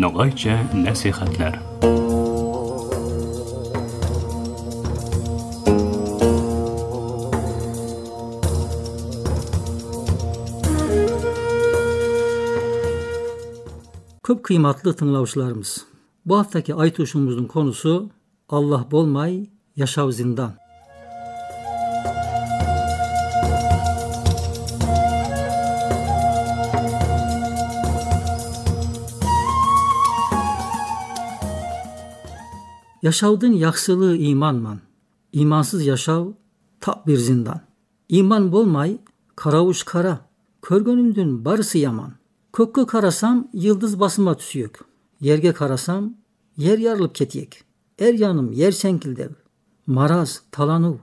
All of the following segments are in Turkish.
Noğayça nasihatler. Çok kıymetli tınlavçılarımız. Bu haftaki aytuşumuzun konusu Allah bolmay yaşav zindan. Yaşavdın yaksılığı imanman. İmansız yaşav ta bir zindan. İman bolmay karavuş kara. Körgönümdün barısı yaman. Kökkö karasam yıldız basıma tüsüyök. Yerge karasam yer yarılıp ketiyek. Er yanım yer senkildev. Maraz talanuv.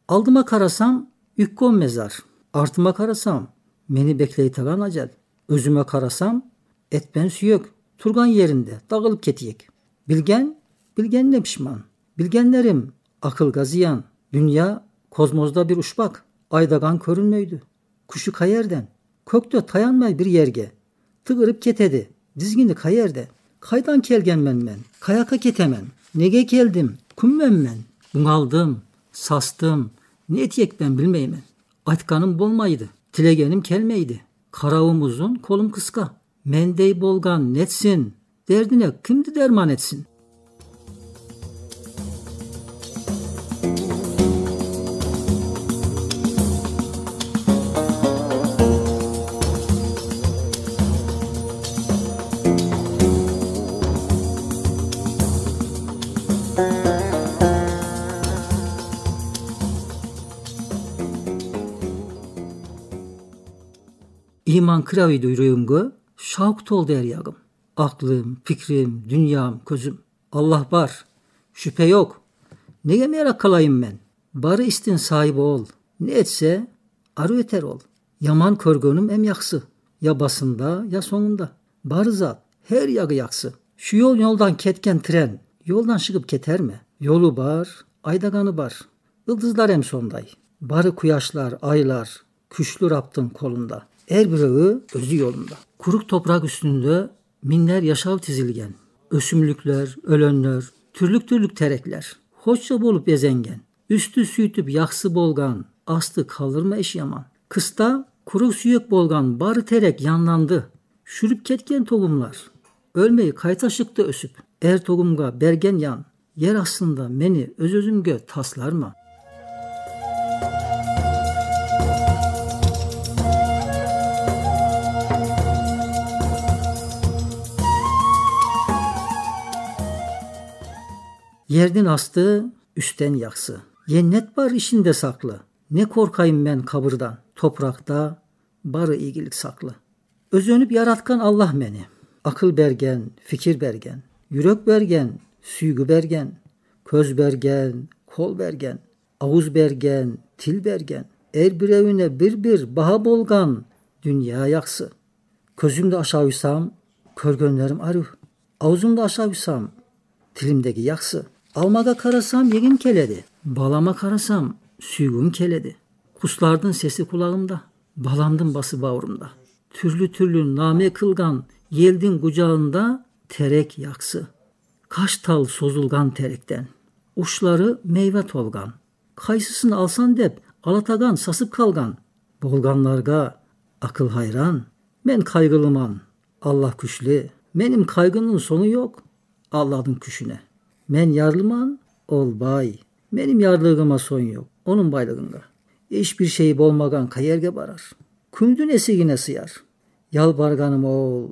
Aldıma karasam ükkon mezar. Artıma karasam meni bekleytegan acel. Özüme karasam et ben süyök. Turgan yerinde dağılıp ketiyek. Bilgenine pişman. Bilgenlerim akıl gaziyan. Dünya kozmozda bir uşbak. Aydagan körünmöydü. Kuşu kayerden. Köktö tayanmay bir yerge. Tıgırıp ketedi. Dizgini kayerde. Kaydan kelgen men. Kayaka ketemen. Nege keldim. Kümmem men. Bunaldım. Sastım. Ne etiyek ben bilmeymen. Aytkanım bolmaydı. Tilegenim kelmeydi. Karavum uzun, kolum kıska. Mendey bolgan netsin. Derdine kimdi derman etsin. İman kıravi duyruğumgu, şavk tol der yağım. Aklım, fikrim, dünyam, közüm. Allah var, şüphe yok. Neye merak kalayım ben? Barı istin sahibi ol. Ne etse arı öter ol. Yaman körgönüm em yaksı. Ya basında ya sonunda. Barı zat her yağı yaksı. Şu yoldan ketken tren, yoldan çıkıp keter mi? Yolu bar, aydaganı bar. Yıldızlar em sonday. Barı kuyaşlar, aylar, küşlü raptın kolunda. Er birağı özü yolunda. Kuruk toprak üstünde minler yaşav tizilgen. Ösümlükler, ölenler, türlük terekler. Hoşça bolup ezengen. Üstü süytüp yaksı bolgan. Astı kalır mı eş yaman. Kısta kuruk süyek bolgan barı terek yanlandı. Şürüp ketken tohumlar. Ölmeyi kaytaşıkta ösüp. Er tohumga bergen yan. Yer aslında meni özümgö taslar mı? Yerden astı, üstten yaksı. Yennet var işinde saklı. Ne korkayım ben kabırdan. Toprakta barı iyilik saklı. Özönüp yaratkan Allah beni. Akıl bergen, fikir bergen. Yürek bergen, süygü bergen. Köz bergen, kol bergen. Ağuz bergen, til bergen. Er bir evine bir baha bolgan. Dünya yaksı. Közümde aşağıysam, körgönlerim arı. Ağzımda aşağıysam, tilimdeki yaksı. Almaga karasam yegim keledi. Balama karasam süygüm keledi. Kuşlardın sesi kulağımda. Balamdın bası bağrımda. Türlü name kılgan yeldin kucağında terek yaksı. Kaş tal sozulgan terekten. Uçları meyve tolgan. Kaysısını alsan dep alatagan sasıp kalgan. Bolganlarga akıl hayran. Men kaygılıman. Allah küşlü. Benim kaygının sonu yok. Allah'ın küşüne. Men yarlıman ol bay. Benim yarlığıma son yok. Onun baylığında. Hiçbir şey bolmagan kayerge barar. Kümdün esigine sıyar. Yalbarganım ol.